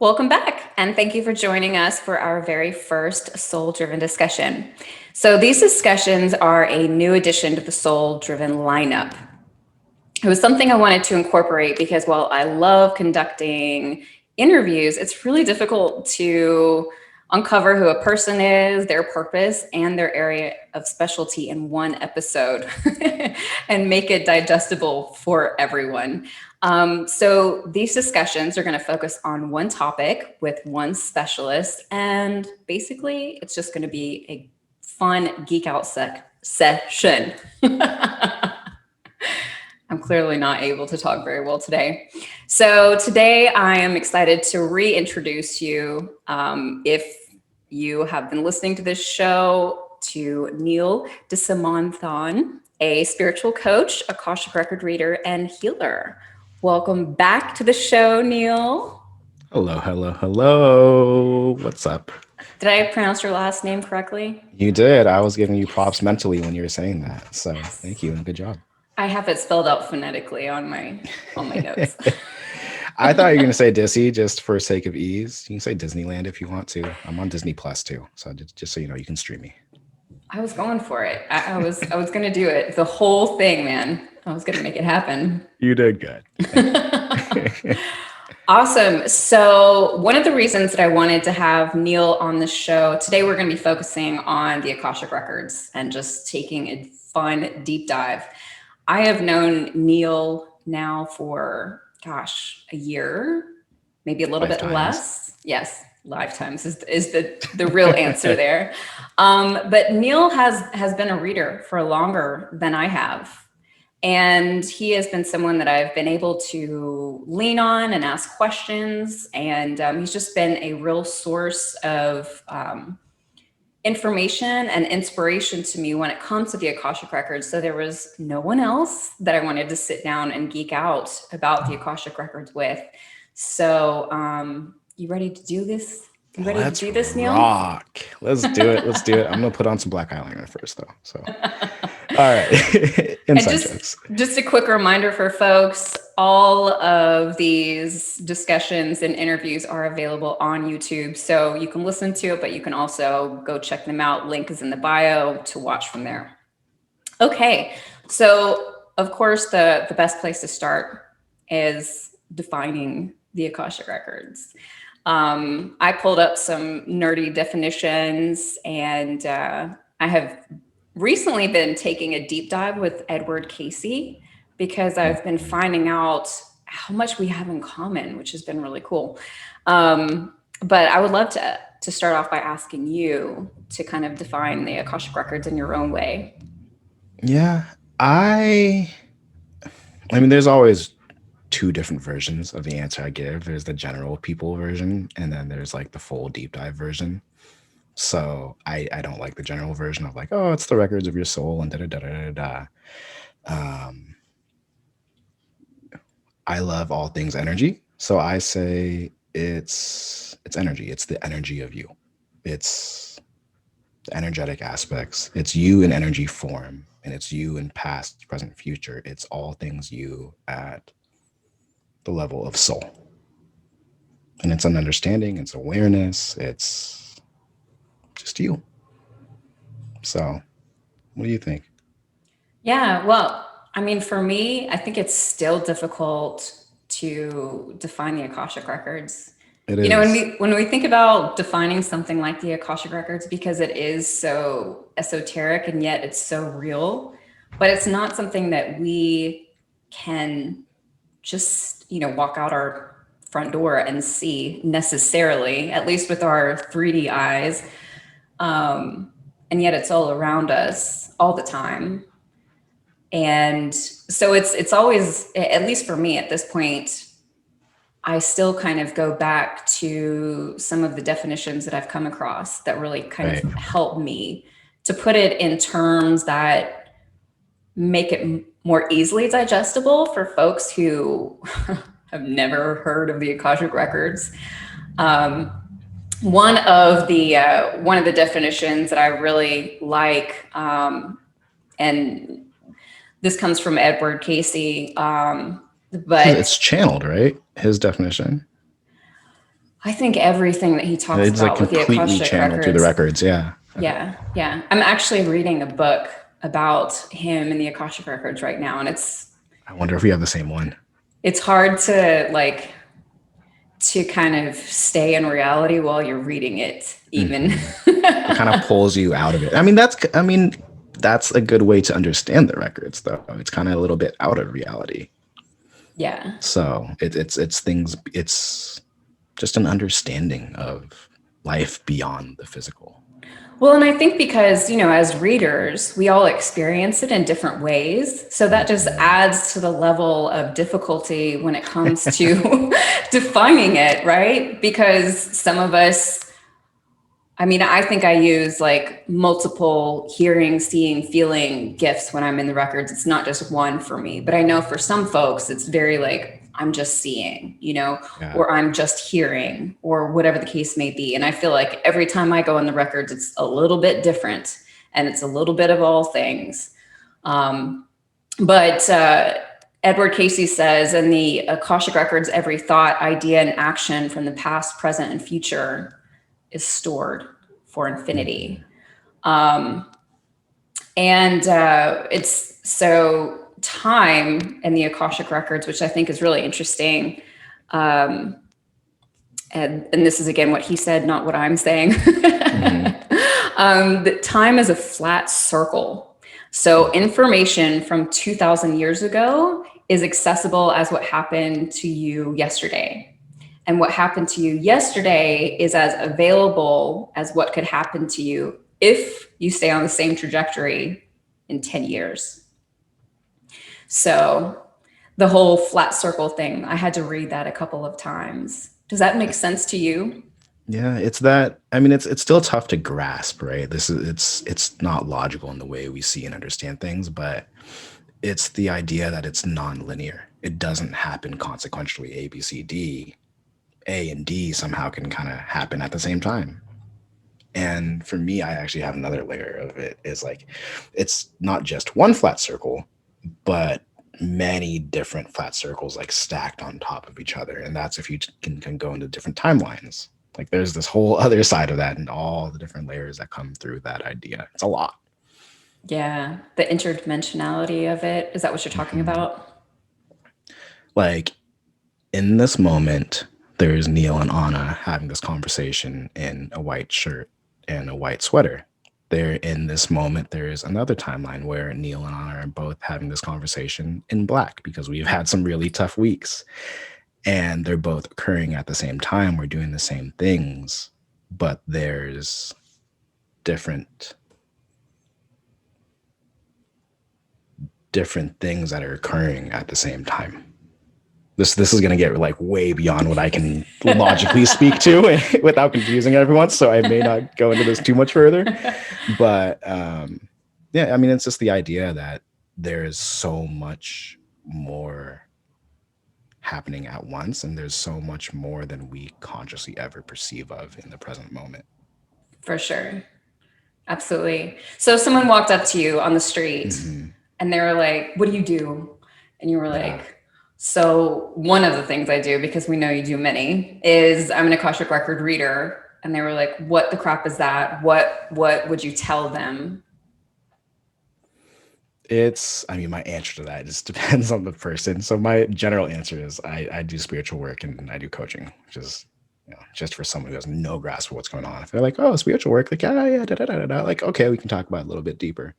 Welcome back, and thank you for joining us for our very first soul driven discussion. So, these discussions are a new addition to the soul driven lineup. It was something I wanted to incorporate because while I love conducting interviews, it's really difficult to uncover who a person is, their purpose, and their area of specialty in one episode and make it digestible for everyone. So these discussions are going to focus on one topic with one specialist, and basically, it's just going to be a fun geek out session. I'm clearly not able to talk very well today. So, today I am excited to reintroduce you, if you have been listening to this show, to Neil Disyamonthon, a spiritual coach, Akashic record reader, and healer. Welcome back to the show, Neil. Hello, hello, hello. What's up? Did I pronounce your last name correctly? You did. I was giving you props mentally when you were saying that. So Yes. thank you and good job. I have it spelled out phonetically on my notes. I thought you were going to say Disney just for sake of ease. You can say Disneyland if you want to. I'm on Disney Plus too. So just so you know, you can stream me. I was going for it. I was gonna do it. The whole thing, man. I was gonna make it happen. You did good. Thank you. Awesome. So one of the reasons that I wanted to have Neil on the show today, we're going to be focusing on the Akashic Records and just taking a fun deep dive. I have known Neil now for, gosh, a year, maybe a little bit Lifetimes. less. Yes, lifetimes is the real answer there. But Neil has been a reader for longer than I have. And he has been someone that I've been able to lean on and ask questions. And he's just been a real source of information and inspiration to me when it comes to the Akashic Records. So there was no one else that I wanted to sit down and geek out about the Akashic Records with. So, you ready to do this? You ready to Let's do this, Neil? rock. Let's do it. Let's do it. I'm gonna put on some black eyeliner first though. So all right. And Inside just jokes. just a quick reminder for folks, all of these discussions and interviews are available on YouTube. So you can listen to it, but you can also go check them out. Link is in the bio to watch from there. Okay. So of course the best place to start is defining the Akashic Records. I pulled up some nerdy definitions, and I have recently been taking a deep dive with Edward Casey because I've been finding out how much we have in common, which has been really cool. But I would love to start off by asking you to kind of define the Akashic Records in your own way. Yeah. I I mean, there's always two different versions of the answer I give. There's the general people version, and then there's like the full deep dive version. So I don't like the general version of like, oh, it's the records of your soul and da da da da da da. Um, I love all things energy, so I say it's energy. It's the energy of you. It's the energetic aspects. It's you in energy form, and it's you in past, present, future. It's all things you at the level of soul. And it's an understanding, it's awareness, it's just you. So, what do you think? Yeah, well, I mean, for me, I think it's still difficult to define the Akashic Records. It You know, when is. we think about defining something like the Akashic Records, because it is so esoteric and yet it's so real, but it's not something that we can just, walk out our front door and see necessarily, at least with our 3D eyes. And yet it's all around us all the time. And so it's always, at least for me at this point, I still kind of go back to some of the definitions that I've come across that really kind of Right. help me to put it in terms that make it more easily digestible for folks who have never heard of the Akashic Records. Um, one of the definitions that I really like, and this comes from Edward Casey, but It's channeled, right? His definition. I think everything that he talks It's like about with the completely Akashic channeled through the records. records. Yeah. Yeah, yeah. I'm actually reading a book about him and the Akashic records right now, and I wonder if we have the same one. it's hard to like to kind of stay in reality while you're reading it, even. It kind of pulls you out of it. I mean, that's a good way to understand the records, though. It's kind of a little bit out of reality. Yeah. So it's things. It's just an understanding of life beyond the physical. Well, and I think because, as readers, we all experience it in different ways. So that just adds to the level of difficulty when it comes to defining it, right? Because some of us, I think I use like multiple hearing, seeing, feeling gifts when I'm in the records. It's not just one for me, but I know for some folks, it's very like, I'm just seeing, Yeah. or I'm just hearing, or whatever the case may be. And I feel like every time I go in the records, it's a little bit different and it's a little bit of all things. But Edward Casey says in the Akashic Records, every thought, idea, and action from the past, present, and future is stored for infinity. And it's so time in the Akashic Records, which I think is really interesting. And this is again what he said, not what I'm saying. That time is a flat circle. So information from 2,000 years ago is accessible as what happened to you yesterday. And what happened to you yesterday is as available as what could happen to you if you stay on the same trajectory in 10 years. So the whole flat circle thing, I had to read that a couple of times. Does that make sense to you? Yeah, it's that. I mean, it's still tough to grasp, right? It's not logical in the way we see and understand things, but it's the idea that it's non-linear. It doesn't happen consequentially. A, B, C, D. A and D somehow can kind of happen at the same time. And for me, I actually have another layer of it. Is like, it's not just one flat circle, but many different flat circles like stacked on top of each other. And that's if you can go into different timelines. Like there's this whole other side of that and all the different layers that come through that idea. It's a lot. Yeah, the interdimensionality of it. Is that what you're talking about? Like in this moment, there's Neil and Anna having this conversation in a white shirt and a white sweater. There in this moment, there's another timeline where Neil and Anna are both having this conversation in black because we've had some really tough weeks. And they're both occurring at the same time. We're doing the same things, but there's different things that are occurring at the same time. This is going to get like way beyond what I can logically speak to without confusing everyone. So I may not go into this too much further. But yeah, I mean, it's just the idea that there is so much more happening at once, and there's so much more than we consciously ever perceive of in the present moment. For sure. Absolutely. So if someone walked up to you on the street and they were like, what do you do? And you were like, so one of the things I do, because we know you do many, is I'm an Akashic record reader. And they were like, what the crap is that? What would you tell them? My answer to that just depends on the person. So my general answer is I do spiritual work and I do coaching, which is just for someone who has no grasp of what's going on. If they're like, oh, spiritual work, like, yeah, da, da, da, da, like, okay, we can talk about it a little bit deeper.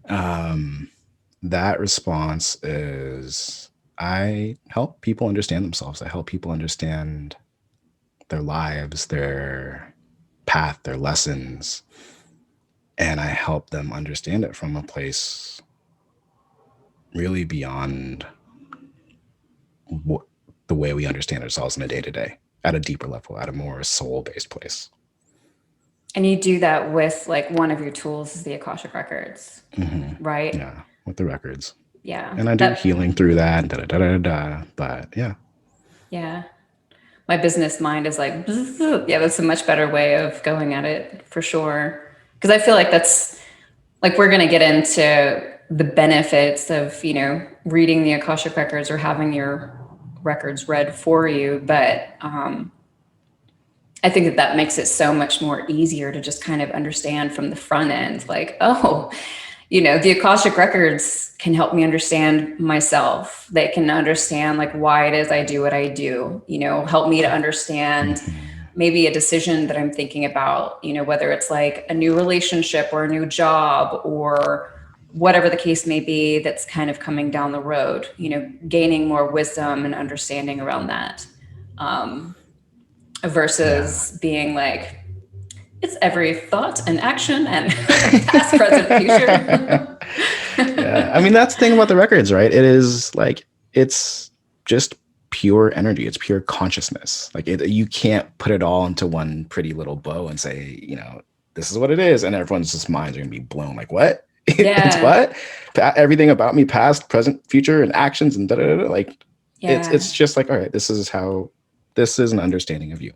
That response is I help people understand themselves. I help people understand their lives, their path, their lessons, and I help them understand it from a place really beyond the way we understand ourselves in a day-to-day, at a deeper level, at a more soul-based place. And you do that with like one of your tools is the Akashic Records, right? Yeah, with the records. Yeah. And I do healing through that, but yeah. Yeah. My business mind is like, yeah, that's a much better way of going at it for sure. Because I feel like that's like, we're going to get into the benefits of, reading the Akashic Records or having your records read for you. But I think that that makes it so much more easier to just kind of understand from the front end, like, oh, the Akashic Records can help me understand myself. They can understand like why it is I do what I do, help me to understand Mhm. maybe a decision that I'm thinking about, whether it's like a new relationship or a new job or whatever the case may be that's kind of coming down the road, gaining more wisdom and understanding around that. Um, Yeah. versus being like, it's every thought and action and past, present, future. Yeah. I mean, that's the thing about the records, right? It is like, it's just pure energy. It's pure consciousness. Like you can't put it all into one pretty little bow and say, this is what it is. And everyone's just minds are going to be blown. Like, what? It's Yeah. what? Everything about me, past, present, future, and actions and da da da. Like, Yeah. it's just like, all right, this is an understanding of you.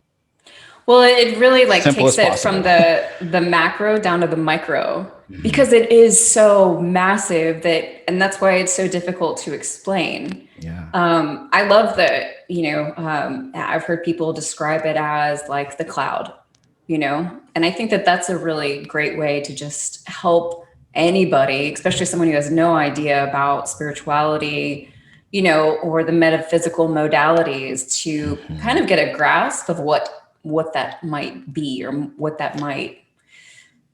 Well, it really like Simple as takes it from possible. the macro down to the micro Mhm. because it is so massive and that's why it's so difficult to explain. Yeah. I love that, I've heard people describe it as like the cloud, and I think that that's a really great way to just help anybody, especially someone who has no idea about spirituality, or the metaphysical modalities to kind Mhm. of get a grasp of what that might be or what that might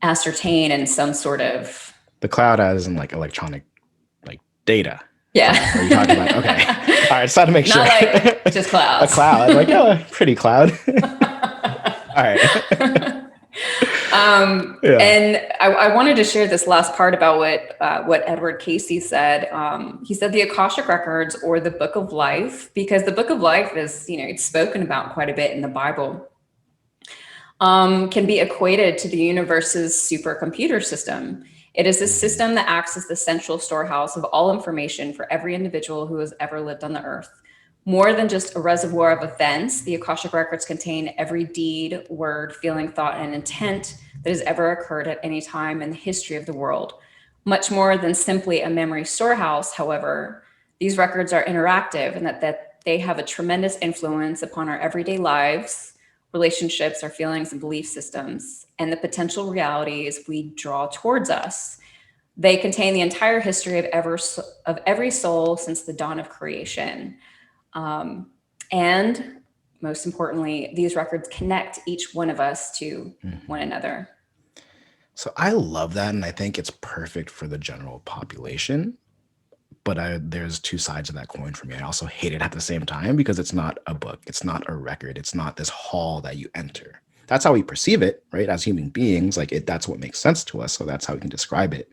ascertain in some sort of The cloud as in like electronic like data yeah. cloud. Are you talking about? Okay. All right. Just had to make sure. Not like just A clouds. cloud. Like, oh, pretty cloud. All right. Yeah. And I wanted to share this last part about what Edward Casey said. He said the Akashic Records or the Book of Life, because the Book of Life is, it's spoken about quite a bit in the Bible, can be equated to the universe's supercomputer system. It is a system that acts as the central storehouse of all information for every individual who has ever lived on the earth. More than just a reservoir of events, the Akashic Records contain every deed, word, feeling, thought, and intent that has ever occurred at any time in the history of the world. Much more than simply a memory storehouse, however, these records are interactive and that they have a tremendous influence upon our everyday lives, relationships, our feelings, and belief systems, and the potential realities we draw towards us. They contain the entire history of every soul since the dawn of creation. Um, and most importantly, these records connect each one of us to one Mhm. another. So I love that. And I think it's perfect for the general population. But there's two sides of that coin for me. I also hate it at the same time because it's not a book. It's not a record. It's not this hall that you enter. That's how we perceive it, right? As human beings, like that's what makes sense to us. So that's how we can describe it.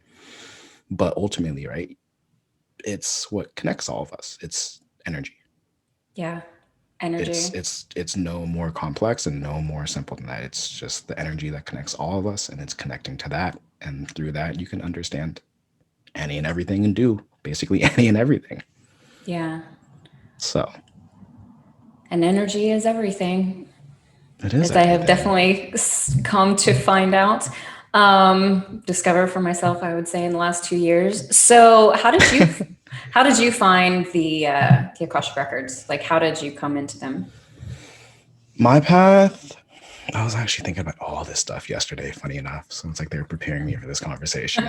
But ultimately, right, it's what connects all of us. It's energy. Yeah. It's Energy. it's it's no more complex and no more simple than that. It's just the energy that connects all of us, and it's connecting to that. And through that, you can understand any and everything and do basically any and everything. Yeah. So And energy is everything, it is as I have everything. definitely come to find out, discover for myself, I would say, in the last 2 years. So, how did you find the Akashic Records? Like, how did you come into them? My path, I was actually thinking about all this stuff yesterday, funny enough. So it's like they were preparing me for this conversation.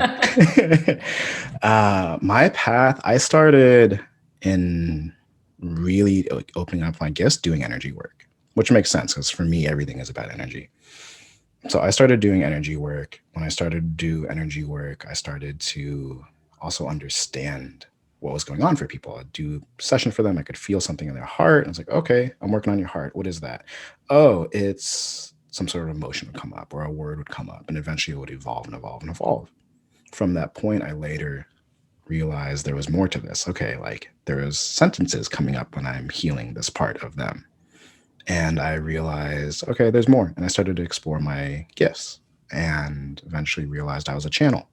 My path, I started in really opening up my gifts, doing energy work, which makes sense because for me, everything is about energy. So I started doing energy work. When I started to do energy work, I started to also understand what was going on for people. I'd do a session for them. I could feel something in their heart. And I was like, okay, I'm working on your heart. What is that? Oh, it's some sort of emotion would come up or a word would come up and eventually it would evolve and evolve and evolve. From that point, I later realized there was more to this. Okay, like there was sentences coming up when I'm healing this part of them. And I realized, okay, there's more. And I started to explore my gifts and eventually realized I was a channel.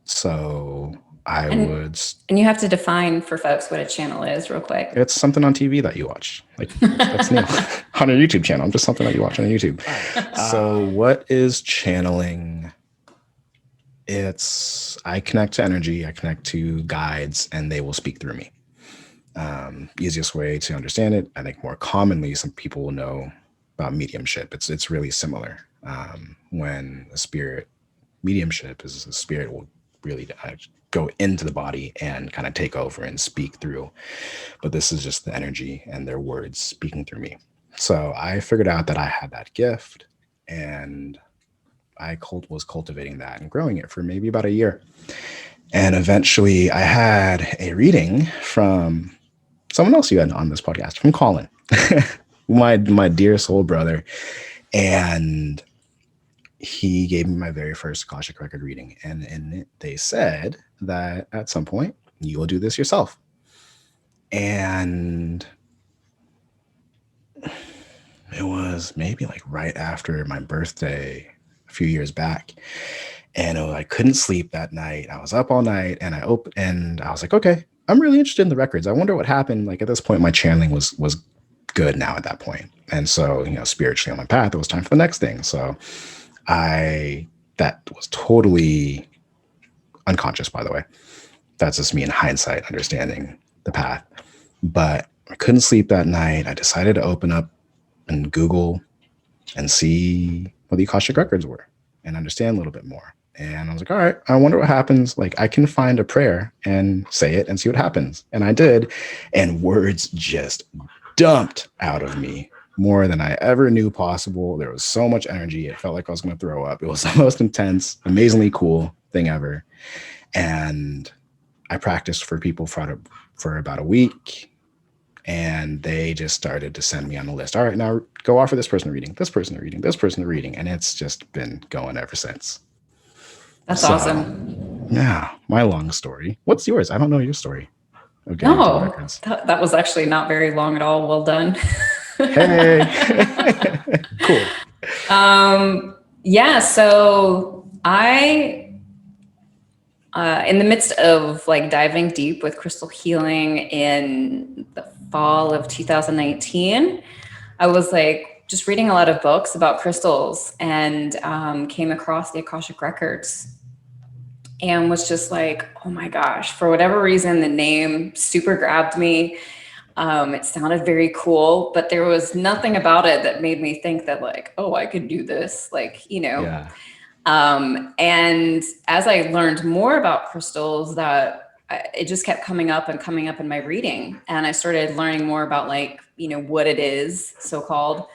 So I And would, and you have to define for folks what a channel is, real quick. it's something on TV that you watch. Like that's Neil on a YouTube channel. I'm just something that you watch on YouTube. So what is channeling? It's, I connect to energy, I connect to guides, and they will speak through me. Easiest way to understand it, I think more commonly, some people will know about mediumship. It's really similar. When a spirit mediumship is a spirit will really go into the body and kind of take over and speak through. But this is just the energy and their words speaking through me. So I figured out that I had that gift, and I was cultivating that and growing it for maybe about a year. And eventually I had a reading from someone else you had on this podcast, from Colin, my dear soul brother. And he gave me my very first Akashic record reading. And in it, they said that at some point you will do this yourself. And it was maybe like right after my birthday a few years back. And I couldn't sleep that night. I was up all night, and I was like, okay, I'm really interested in the records. I wonder what happened. Like at this point, my channeling was good now at that point. And so, spiritually on my path, it was time for the next thing. So that was totally unconscious, by the way. That's just me in hindsight understanding the path. But I couldn't sleep that night. I decided to open up and Google and see what the Akashic records were and understand a little bit more. And I was like, all right, I wonder what happens. Like, I can find a prayer and say it and see what happens. And I did. And words just dumped out of me more than I ever knew possible. There was so much energy. It felt like I was going to throw up. It was the most intense, amazingly cool thing ever. And I practiced for people for about a week. And they just started to send me on the list. All right, now go offer this person a reading, this person a reading, this person a reading. And it's just been going ever since. That's awesome. Yeah, my long story. What's yours? I don't know your story. No, that was actually not very long at all. Well done. Hey. Cool. Yeah, so I in the midst of like diving deep with crystal healing in the fall of 2019, I was like just reading a lot of books about crystals, and came across the Akashic Records, and was just like, oh my gosh, for whatever reason, the name super grabbed me. It sounded very cool, but there was nothing about it that made me think that like, oh, I could do this. Like, Yeah. And as I learned more about crystals, it just kept coming up in my reading. And I started learning more about like, what it is, so-called.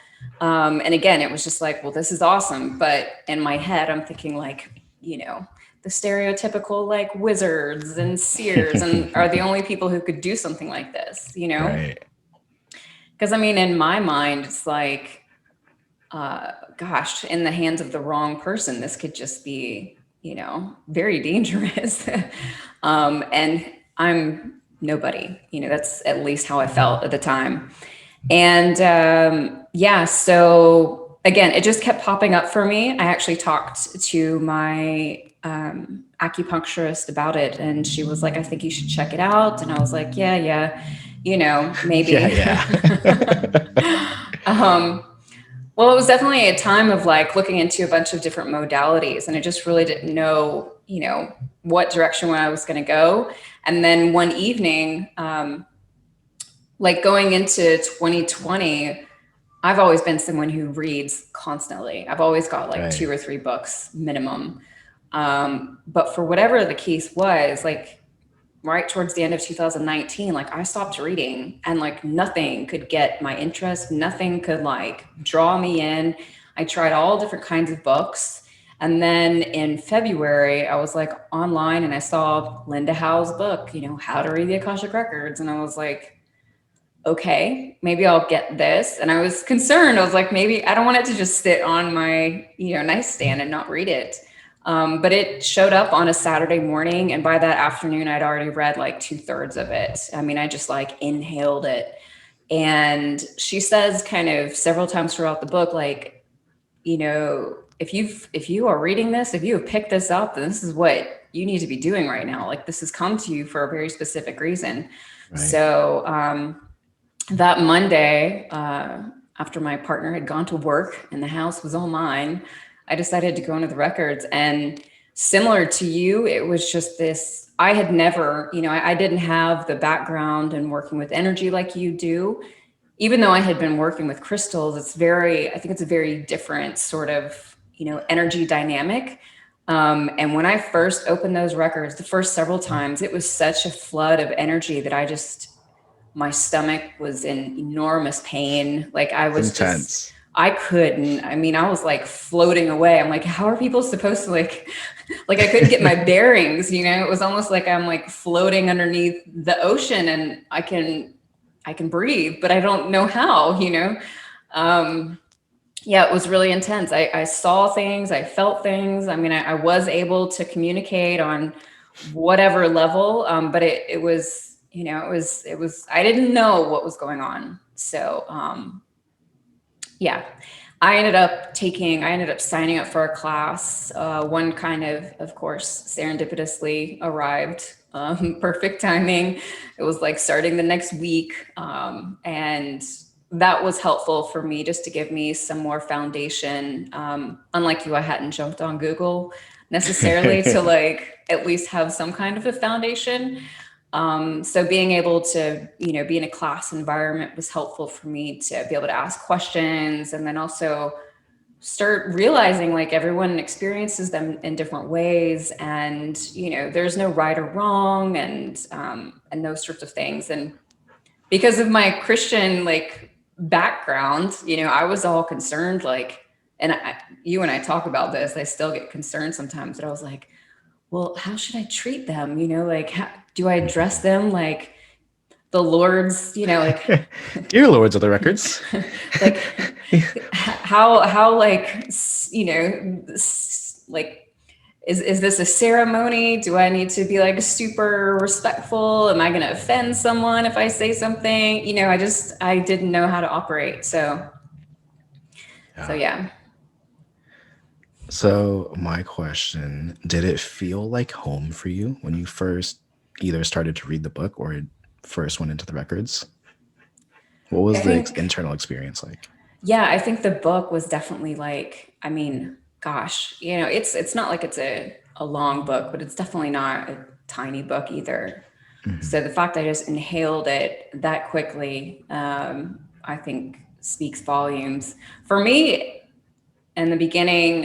And again, it was just like, well, this is awesome. But in my head, I'm thinking like, the stereotypical like wizards and seers and are the only people who could do something like this, Right. Because I mean, in my mind, it's like, gosh, in the hands of the wrong person, this could just be, very dangerous. And I'm nobody, that's at least how I felt at the time. And yeah, so again, it just kept popping up for me. I actually talked to my acupuncturist about it, and she was like, I think you should check it out. And I was like, yeah, maybe. Yeah. Well, it was definitely a time of like looking into a bunch of different modalities, and I just really didn't know, what direction I was going to go. And then one evening, like going into 2020, I've always been someone who reads constantly. I've always got like 2 or 3 books minimum. But for whatever the case was, like right towards the end of 2019, like I stopped reading, and like nothing could get my interest. Nothing could like draw me in. I tried all different kinds of books. And then in February, I was like online and I saw Linda Howe's book, How to Read the Akashic Records. And I was like, okay, maybe I'll get this. And I was concerned. I was like, maybe I don't want it to just sit on my, nightstand and not read it. But it showed up on a Saturday morning. And by that afternoon, I'd already read like 2/3 of it. I mean, I just like inhaled it. And she says kind of several times throughout the book, like, if you are reading this, if you have picked this up, then this is what you need to be doing right now. Like this has come to you for a very specific reason. Right. So, that Monday, after my partner had gone to work and the house was all mine, I decided to go into the records. And similar to you, it was just this, I had never, I didn't have the background in working with energy like you do. even though I had been working with crystals, I think it's a very different sort of, energy dynamic. And when I first opened those records, the first several times, it was such a flood of energy that my stomach was in enormous pain. Like It's intense. I couldn't, I mean, I was like floating away. I'm like, how are people supposed to like I couldn't get my bearings, it was almost like I'm like floating underneath the ocean and I can breathe, but I don't know how. Um, yeah, it was really intense. I saw things, I felt things. I mean, I was able to communicate on whatever level, but it was, I didn't know what was going on. So, yeah, I ended up signing up for a class. One kind of course, serendipitously arrived. Perfect timing. It was like starting the next week. And that was helpful for me just to give me some more foundation. Unlike you, I hadn't jumped on Google necessarily to like at least have some kind of a foundation. So being able to, be in a class environment was helpful for me to be able to ask questions and then also start realizing like everyone experiences them in different ways and, there's no right or wrong and those sorts of things. And because of my Christian like background, I was all concerned like, and you and I talk about this, I still get concerned sometimes, but I was like, well, how should I treat them? Like, do I address them like the Lord's, like, Dear Lords of the Records. like how, like, like, is this a ceremony? Do I need to be like super respectful? Am I going to offend someone if I say something? I didn't know how to operate. So yeah. So my question, did it feel like home for you when you first either started to read the book or first went into the records? What was the internal experience like? Yeah, I think the book was definitely like, I mean, gosh, it's not like it's a long book, but it's definitely not a tiny book either. Mm-hmm. So the fact that I just inhaled it that quickly, I think speaks volumes. For me, in the beginning,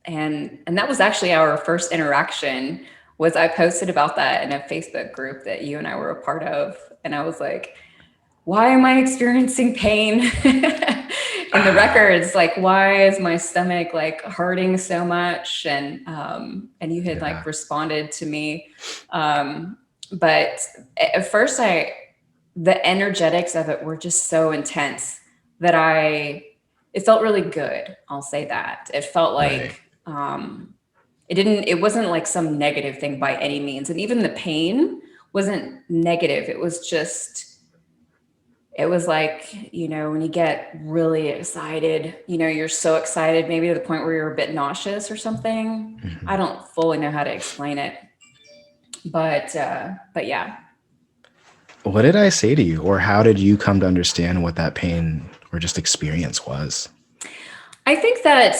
and that was actually our first interaction, was I posted about that in a Facebook group that you and I were a part of. And I was like, why am I experiencing pain in the records? Like, why is my stomach like hurting so much? And you had like responded to me. But at first the energetics of it were just so intense that it felt really good. I'll say that. It felt like, it wasn't like some negative thing by any means. And even the pain wasn't negative. It was like, when you get really excited, you're so excited, maybe to the point where you're a bit nauseous or something. Mm-hmm. I don't fully know how to explain it, but yeah. What did I say to you, or how did you come to understand what that pain or just experience was? I think that,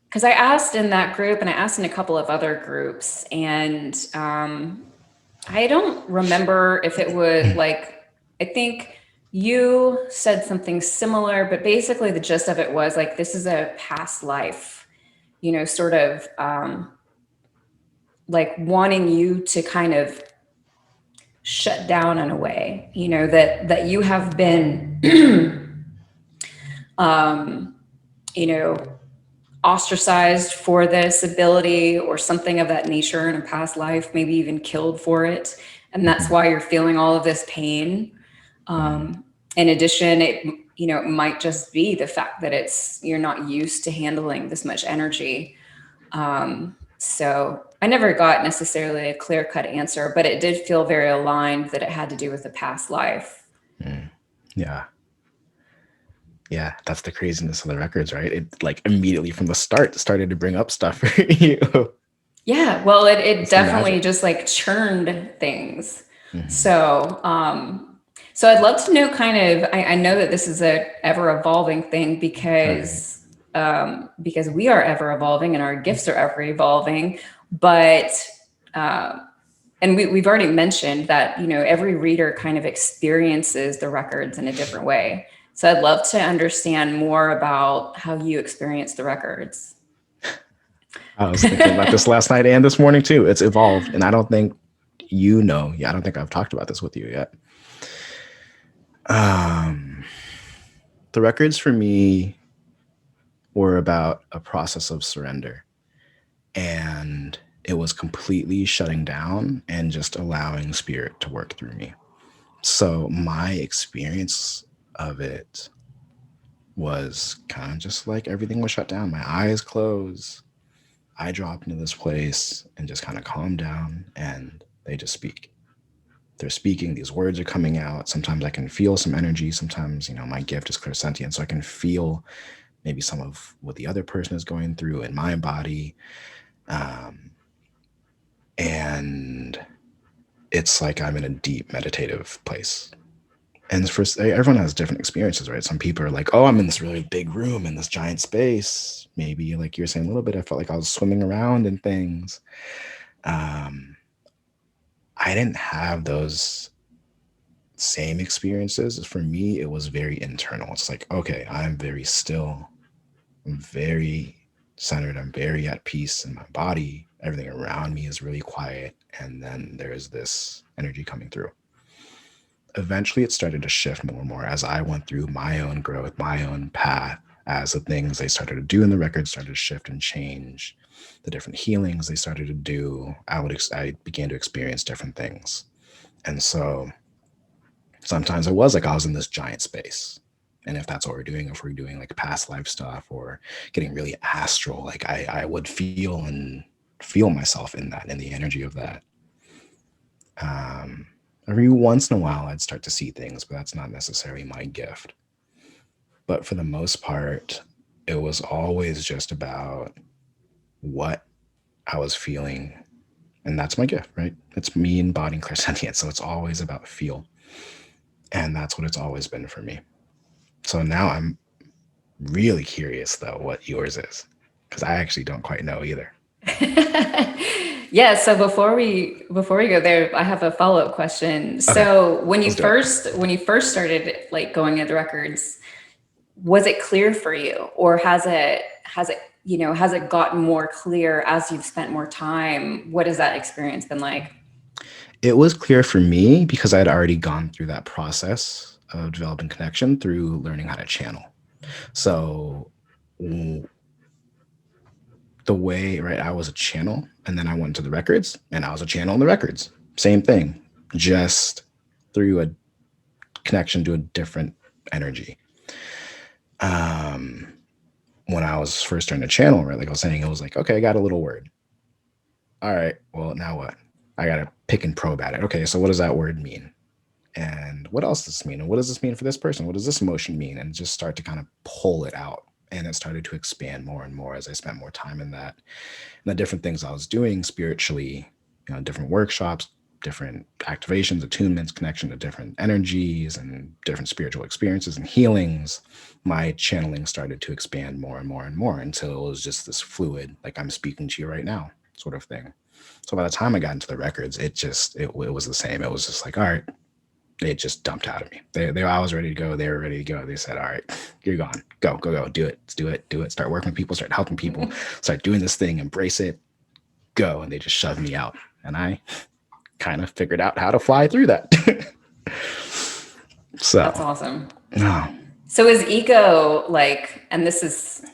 because I asked in that group and I asked in a couple of other groups, and I don't remember if it was like, I think you said something similar, but basically the gist of it was like, this is a past life, sort of like wanting you to kind of shut down in a way, that you have been, ostracized for this ability or something of that nature in a past life, maybe even killed for it. And that's why you're feeling all of this pain. In addition, it might just be the fact that you're not used to handling this much energy. So I never got necessarily a clear-cut answer, but it did feel very aligned that it had to do with a past life. Yeah. Yeah, that's the craziness of the records, right? It like immediately from the start started to bring up stuff for you. Yeah, well, it definitely just like churned things. Mm-hmm. So I'd love to know kind of, I know that this is a ever evolving thing because we are ever evolving and our gifts are ever evolving, but And we've already mentioned that, every reader kind of experiences the records in a different way. So I'd love to understand more about how you experience the records. I was thinking about this last night and this morning too. It's evolved, and I don't think I don't think I've talked about this with you yet. Um, the records for me were about a process of surrender, and it was completely shutting down and just allowing spirit to work through me. So my experience of it was kind of just like everything was shut down. My eyes closed. I dropped into this place and just kind of calmed down, and they just speak. They're speaking, these words are coming out. Sometimes I can feel some energy. Sometimes, my gift is clairsentient. So I can feel maybe some of what the other person is going through in my body. And it's like I'm in a deep meditative place. And for everyone has different experiences, right? Some people are like, oh, I'm in this really big room in this giant space. Maybe like you were saying a little bit, I felt like I was swimming around and things. I didn't have those same experiences. For me, it was very internal. It's like, okay, I'm very still. I'm very centered. I'm very at peace in my body. Everything around me is really quiet. And then there's this energy coming through. Eventually, it started to shift more and more as I went through my own growth, my own path, as the things they started to do in the record started to shift and change, the different healings they started to do. I began to experience different things. And so sometimes it was like I was in this giant space. And if that's what we're doing, if we're doing like past life stuff or getting really astral, like I would feel myself in that, in the energy of that. Every once in a while, I'd start to see things, but that's not necessarily my gift. But for the most part, it was always just about what I was feeling. And that's my gift, right? It's me embodying clairsentience. So it's always about feel. And that's what it's always been for me. So now I'm really curious, though, what yours is, because I actually don't quite know either. Yeah, so before we go there, I have a follow-up question. Okay, So when you let's do it. first started like going into records, was it clear for you, or has it gotten more clear as you've spent more time? What has that experience been like? It was clear for me because I'd already gone through that process of developing connection through learning how to channel. So the way, right, I was a channel and then I went to the records and I was a channel in the records. Same thing, just through a connection to a different energy. When I was first starting to channel, right, like I was saying, it was like, okay, I got a little word. All right, well, now what? I got to pick and probe at it. Okay, so what does that word mean? And what else does this mean? And what does this mean for this person? What does this emotion mean? And just start to kind of pull it out. And it started to expand more and more as I spent more time in that. And the different things I was doing spiritually, different workshops, different activations, attunements, connection to different energies and different spiritual experiences and healings, my channeling started to expand more and more and more until it was just this fluid, like I'm speaking to you right now sort of thing. So by the time I got into the records, it was the same. It was just like, all right, it just dumped out of me. I was ready to go. They were ready to go. They said, all right, you're gone. Go, do it. Let's do it. Start working with people, start helping people, start doing this thing, embrace it, go. And they just shoved me out. And I kind of figured out how to fly through that. So That's awesome. oh, So is ego like, and this is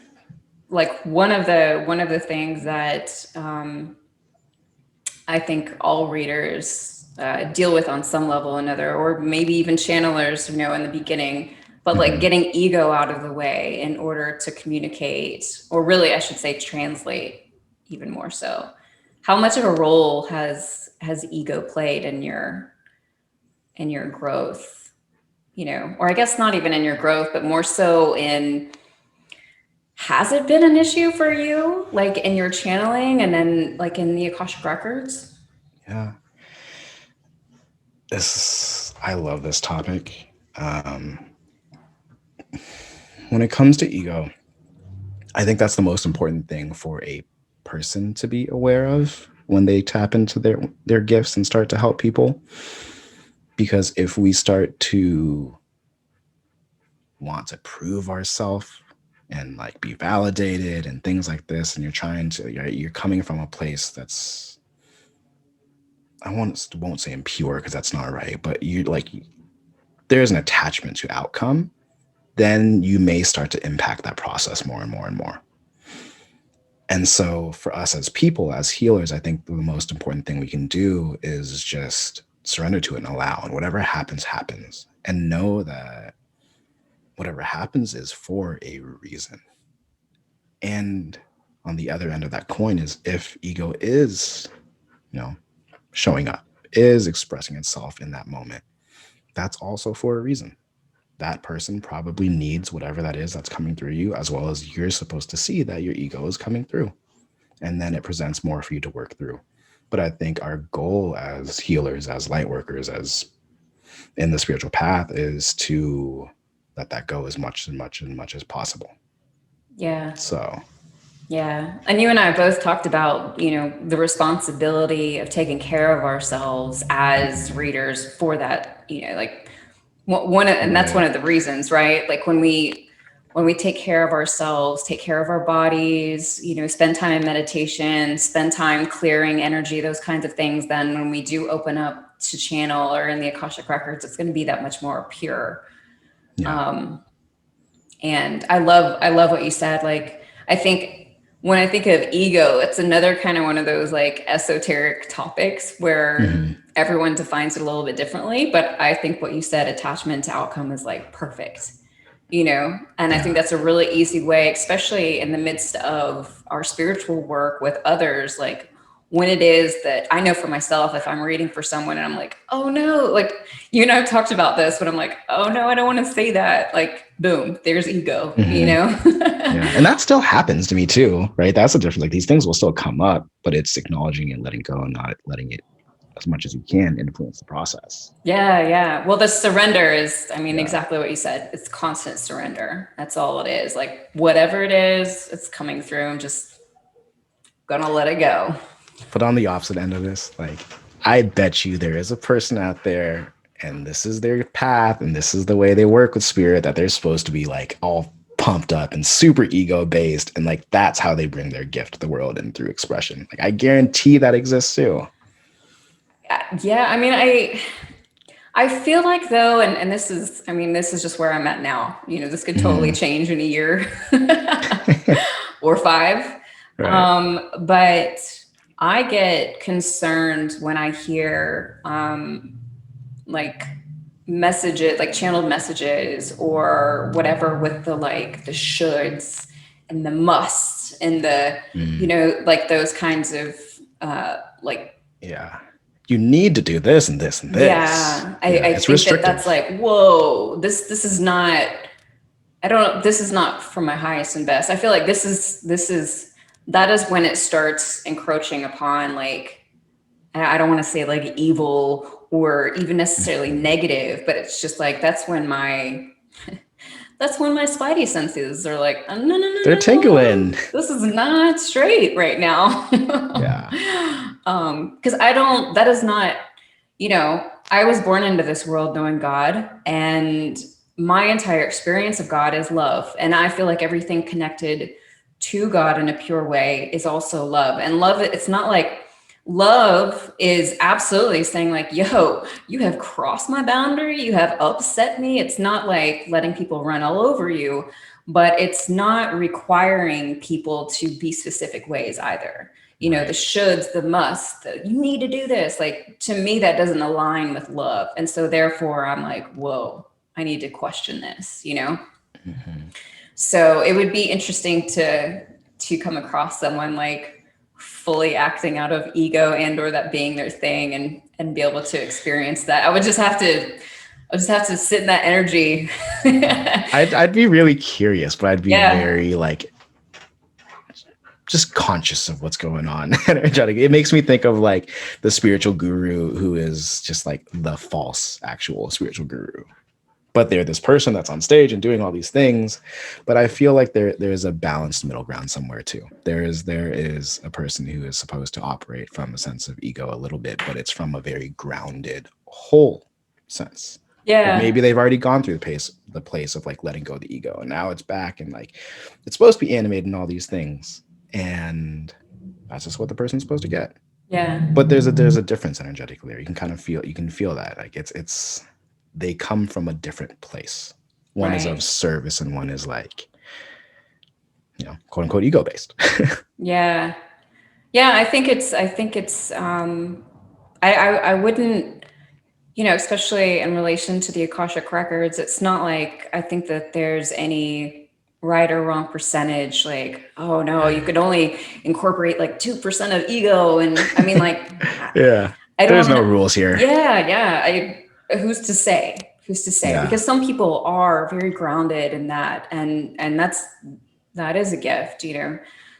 like one of the things that I think all readers deal with on some level or another, or maybe even channelers, in the beginning, but like getting ego out of the way in order to communicate, or really, I should say, translate even more so. How much of a role has ego played in your growth? Or I guess not even in your growth, but more so in, has it been an issue for you, like in your channeling and then like in the Akashic Records? yeah. I love this topic. When it comes to ego, I think that's the most important thing for a person to be aware of when they tap into their gifts and start to help people. Because if we start to want to prove ourselves and like be validated and things like this, and you're coming from a place that's, won't say impure because that's not right, but you like there's an attachment to outcome, then you may start to impact that process more and more and more. And so for us as people, as healers, I think the most important thing we can do is just surrender to it and allow, and whatever happens, happens. And know that whatever happens is for a reason. And on the other end of that coin is if ego is, showing up, is expressing itself in that moment, that's also for a reason. That person probably needs whatever that is that's coming through you, as well as you're supposed to see that your ego is coming through. And then it presents more for you to work through. But I think our goal as healers, as light workers, as in the spiritual path, is to let that go as much as possible. Yeah. So. Yeah. And you and I both talked about, the responsibility of taking care of ourselves as readers for that, like and that's one of the reasons, right? Like when we take care of ourselves, take care of our bodies, spend time in meditation, spend time clearing energy, those kinds of things, then when we do open up to channel or in the Akashic Records, it's going to be that much more pure. Yeah. And I love what you said. Like, I think when I think of ego, it's another kind of one of those like esoteric topics where everyone defines it a little bit differently. But I think what you said, attachment to outcome, is like perfect, and I think that's a really easy way, especially in the midst of our spiritual work with others. Like when it is that I know for myself, if I'm reading for someone and I'm like, oh no, like you and I've talked about this, but I'm like, oh no, I don't want to say that. Like, boom, there's ego, Yeah. And that still happens to me too, right? That's the difference. Like these things will still come up, but it's acknowledging and letting go and not letting it as much as you can influence the process. Yeah. Well, the surrender is, exactly what you said. It's constant surrender. That's all it is. Like whatever it is, it's coming through. I'm just gonna let it go. But on the opposite end of this, like I bet you there is a person out there and this is their path and this is the way they work with spirit, that they're supposed to be like all pumped up and super ego based, and like that's how they bring their gift to the world and through expression. Like I guarantee that exists too. Yeah, I feel like though, and this is just where I'm at now. This could totally change in a year or 5. Right. But I get concerned when I hear like messages, like channeled messages or whatever, with the shoulds and the musts and the like those kinds of you need to do this and this and this. Yeah, I think that's like, whoa, this is not, this is not for my highest and best. I feel like that is when it starts encroaching upon, like, I don't want to say like evil or even necessarily negative, but it's just like, that's when my spidey senses are like, oh, no, they're tingling. This is not straight right now. Yeah. Because that is not, I was born into this world knowing God, and my entire experience of God is love. And I feel like everything connected to God in a pure way is also love. And love, it's not like, love is absolutely saying like, yo, you have crossed my boundary, you have upset me. It's not like letting people run all over you, but it's not requiring people to be specific ways either. The shoulds, the musts, you need to do this. Like, to me, that doesn't align with love. And so therefore I'm like, whoa, I need to question this, So it would be interesting to come across someone like fully acting out of ego and or that being their thing, and be able to experience that. I would just have to sit in that energy. I'd be really curious, but I'd be very like just conscious of what's going on. Energetic. It makes me think of like the spiritual guru who is just like the false actual spiritual guru. but they're this person that's on stage and doing all these things. But I feel like there's a balanced middle ground somewhere too. There is a person who is supposed to operate from a sense of ego a little bit, but it's from a very grounded whole sense. Like Yeah. maybe they've already gone through the place of like letting go of the ego, and now it's back, and like it's supposed to be animated and all these things, and that's just what the person's supposed to get. Yeah. But there's a difference energetically there. You can feel that. Like it's they come from a different place. One is of Right. service and one is like, quote unquote ego based. Yeah. Yeah. I wouldn't, especially in relation to the Akashic Records, it's not like I think that there's any right or wrong percentage. Like, oh no, you could only incorporate like 2% of ego. And I mean, like, Yeah. I There's don't, no rules here. yeah, yeah. Who's to say? Who's to say? Yeah. Because some people are very grounded in that. And that is a gift,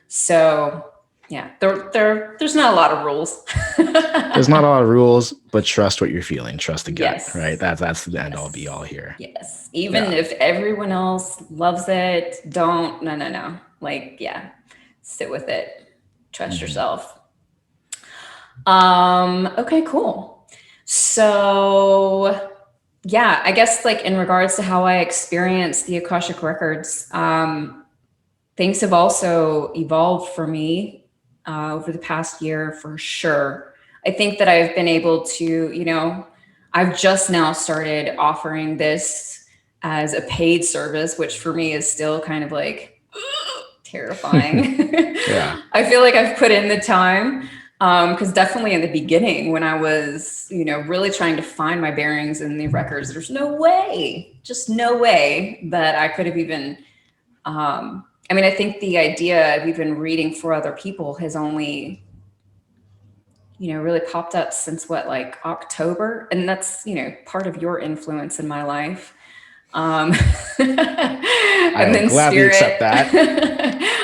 So yeah, there's not a lot of rules. There's not a lot of rules, but trust what you're feeling. Trust the gut, Yes. right? That's the end all be all here. Yes. Even if everyone else loves it, no. Like, yeah, sit with it. Trust yourself. Okay, cool. So yeah, I guess like in regards to how I experienced the Akashic Records, things have also evolved for me over the past year for sure. I think that I've been able to, I've just now started offering this as a paid service, which for me is still kind of like terrifying. Yeah. I feel like I've put in the time. Because definitely in the beginning, when I was, really trying to find my bearings in the records, there's just no way that I could have even. I think the idea of even reading for other people has only, really popped up since like October, and that's part of your influence in my life. And then gladly Spirit, accept that.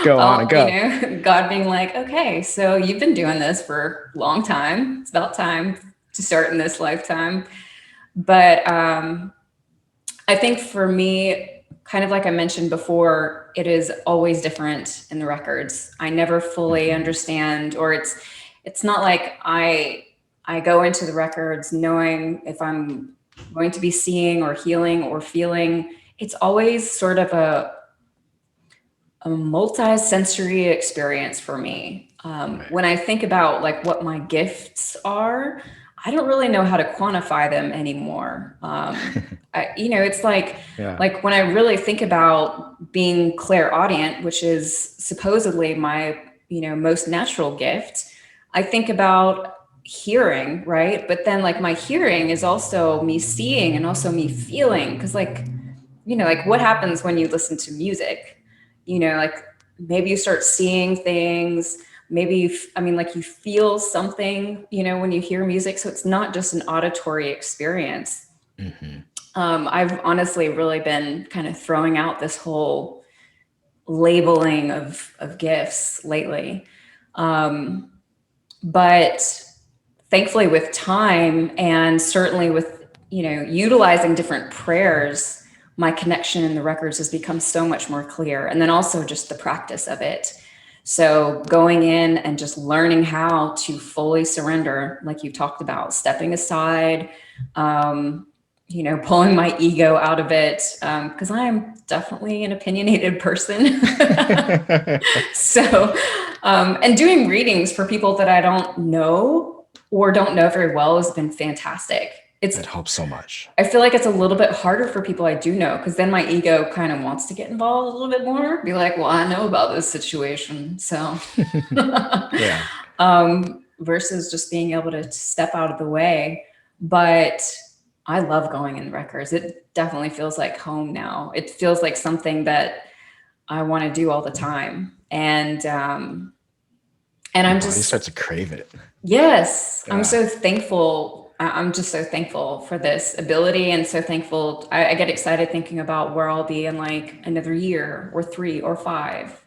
Go on and go. God being like, okay, so you've been doing this for a long time. It's about time to start in this lifetime. But I think for me, kind of like I mentioned before, it is always different in the records. I never fully understand, or it's not like I go into the records knowing if I'm going to be seeing or healing or feeling. It's always sort of a multi-sensory experience for me. When I think about like what my gifts are, I don't really know how to quantify them anymore. It's like, like when I really think about being clairaudient, which is supposedly my, most natural gift, I think about hearing, right? But then like my hearing is also me seeing and also me feeling. Because like, like what happens when you listen to music? Like maybe you start seeing things, maybe you feel something, when you hear music. So it's not just an auditory experience. I've honestly really been kind of throwing out this whole labeling of gifts lately. But thankfully with time, and certainly with, utilizing different prayers, my connection in the records has become so much more clear. And then also just the practice of it. So going in and just learning how to fully surrender, like you talked about, stepping aside, pulling my ego out of it, because I am definitely an opinionated person. So, and doing readings for people that I don't know or don't know very well has been fantastic. It helps so much. I feel like it's a little bit harder for people I do know, because then my ego kind of wants to get involved a little bit more. Be like, well, I know about this situation, so versus just being able to step out of the way. But I love going in records. It definitely feels like home now. It feels like something that I want to do all the time, and I'm just starts to crave it. Yes, I'm so thankful. I'm just so thankful for this ability, and so thankful. I get excited thinking about where I'll be in like another year or 3 or 5.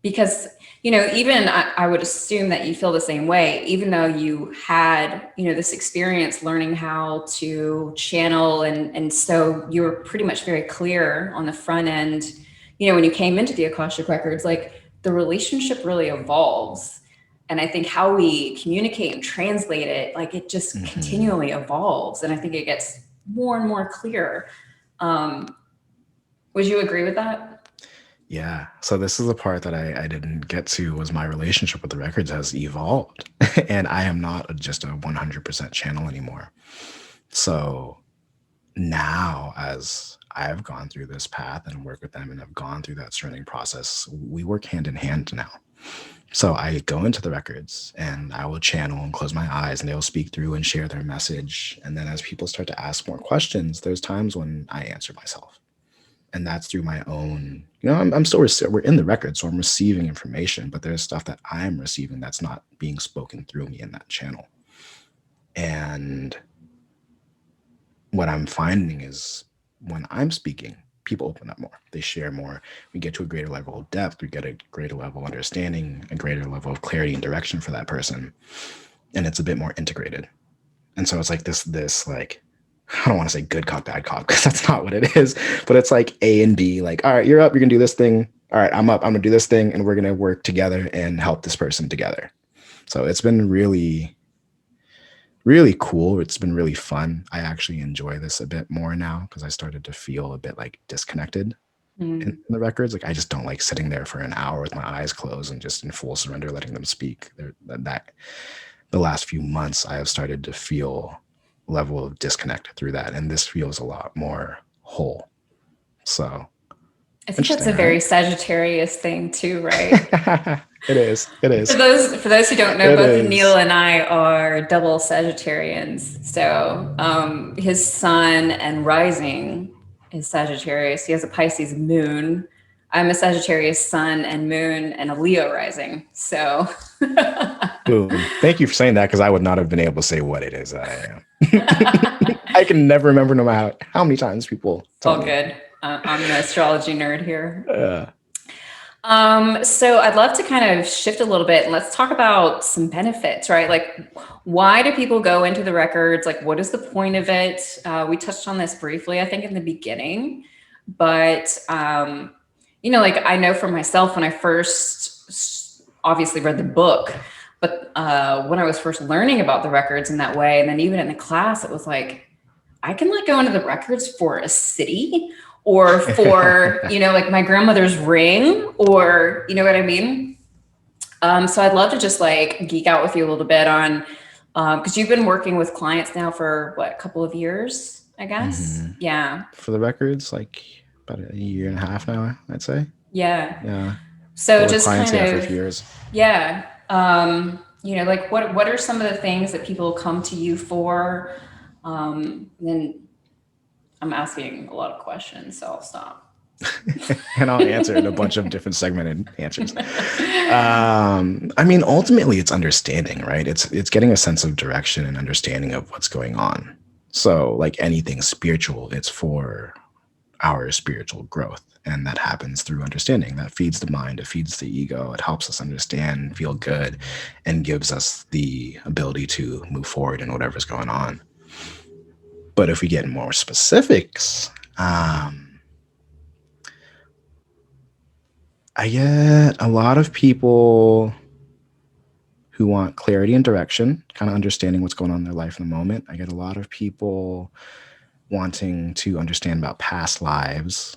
Because, even I would assume that you feel the same way, even though you had, this experience learning how to channel. And so you were pretty much very clear on the front end, when you came into the Akashic Records, like the relationship really evolves. And I think how we communicate and translate it, like it just continually evolves. And I think it gets more and more clear. Would you agree with that? Yeah. So this is the part that I didn't get to, was my relationship with the records has evolved. And I am not just a 100% channel anymore. So now, as I've gone through this path and work with them and have gone through that surrendering process, we work hand in hand now. So I go into the records and I will channel and close my eyes, and they'll speak through and share their message. And then as people start to ask more questions, there's times when I answer myself. And that's through my own, I'm still, we're in the record, so I'm receiving information, but there's stuff that I'm receiving that's not being spoken through me in that channel. And what I'm finding is when I'm speaking, people open up more, they share more, we get to a greater level of depth, we get a greater level of understanding, a greater level of clarity and direction for that person. And it's a bit more integrated. And so it's like this like, I don't want to say good cop, bad cop, because that's not what it is, but it's like A and B, like, all right, you're up, you're gonna do this thing. All right, I'm up, I'm gonna do this thing, and we're gonna work together and help this person together. So it's been really, really cool. It's been really fun. I actually enjoy this a bit more now because I started to feel a bit like disconnected in the records. Like I just don't like sitting there for an hour with my eyes closed and just in full surrender, letting them speak. That the last few months, I have started to feel level of disconnect through that, and this feels a lot more whole. So I think that's a very Sagittarius thing too, right? It is. For those who don't know, It both is. Neil and I are double Sagittarians. So his sun and rising is Sagittarius. He has a Pisces moon. I'm a Sagittarius sun and moon and a Leo rising. So boom. Thank you for saying that, because I would not have been able to say what it is that I am. I can never remember, no matter how many times people tell me. All good. I'm an astrology nerd here. So I'd love to kind of shift a little bit and let's talk about some benefits, right? Like, why do people go into the records? Like, what is the point of it? We touched on this briefly, I think, in the beginning, but, like I know for myself, when I first obviously read the book, but when I was first learning about the records in that way, and then even in the class, it was like, I can like go into the records for a city or for, like my grandmother's ring, or, you know what I mean? So I'd love to just like geek out with you a little bit on, because you've been working with clients now for what, a couple of years, I guess? Yeah. For the records, like about a year and a half now, I'd say. Yeah. So just clients, kind for a of, few years. Yeah. Like what are some of the things that people come to you for? Then I'm asking a lot of questions, so I'll stop. And I'll answer in a bunch of different segmented answers. I mean, ultimately, it's understanding, right? It's getting a sense of direction and understanding of what's going on. So, like anything spiritual, it's for our spiritual growth, and that happens through understanding. That feeds the mind, it feeds the ego, it helps us understand, feel good, and gives us the ability to move forward in whatever's going on. But if we get more specifics, I get a lot of people who want clarity and direction, kind of understanding what's going on in their life in the moment. I get a lot of people wanting to understand about past lives.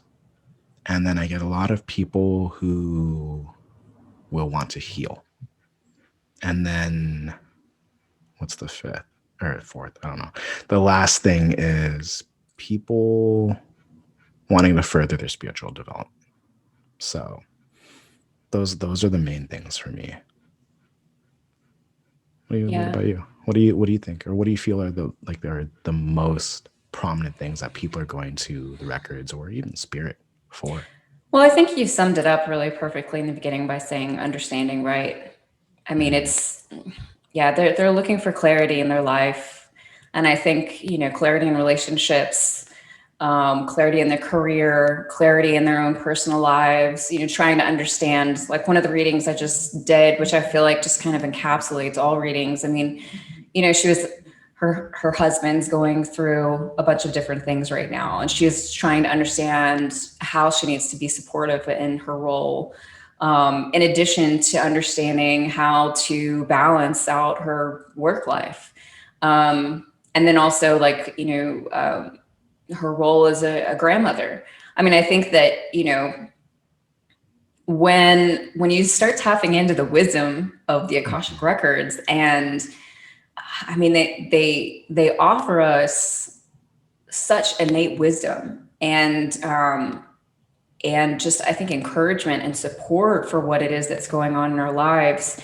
And then I get a lot of people who will want to heal. And then what's the fifth or fourth? I don't know. The last thing is people wanting to further their spiritual development. So those are the main things for me. What about you? What do you think, or what do you feel are the most prominent things that people are going to the records or even spirit for? Well, I think you summed it up really perfectly in the beginning by saying understanding, right? I mean, they're looking for clarity in their life. And I think, clarity in relationships, clarity in their career, clarity in their own personal lives, trying to understand, like one of the readings I just did, which I feel like just kind of encapsulates all readings. I mean, she was, her husband's going through a bunch of different things right now, and she is trying to understand how she needs to be supportive in her role. In addition to understanding how to balance out her work life. And then also like, her role as a grandmother. I mean, I think that, when you start tapping into the wisdom of the Akashic Records, and I mean, they offer us such innate wisdom and just, I think, encouragement and support for what it is that's going on in our lives.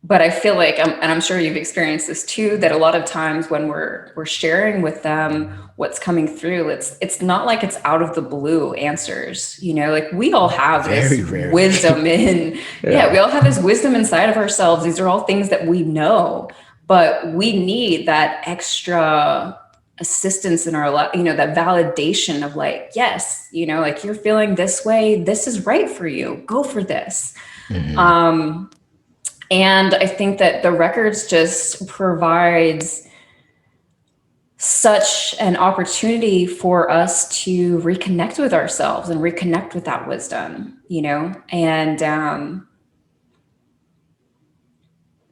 But I feel like, and I'm sure you've experienced this too, that a lot of times when we're sharing with them what's coming through, it's not like it's out of the blue answers. Like we all have Very this rarely. wisdom we all have this wisdom inside of ourselves. These are all things that we know, but we need that extra assistance in our life, that validation of like, yes, like you're feeling this way, this is right for you, go for this. And I think that the records just provides such an opportunity for us to reconnect with ourselves and reconnect with that wisdom, and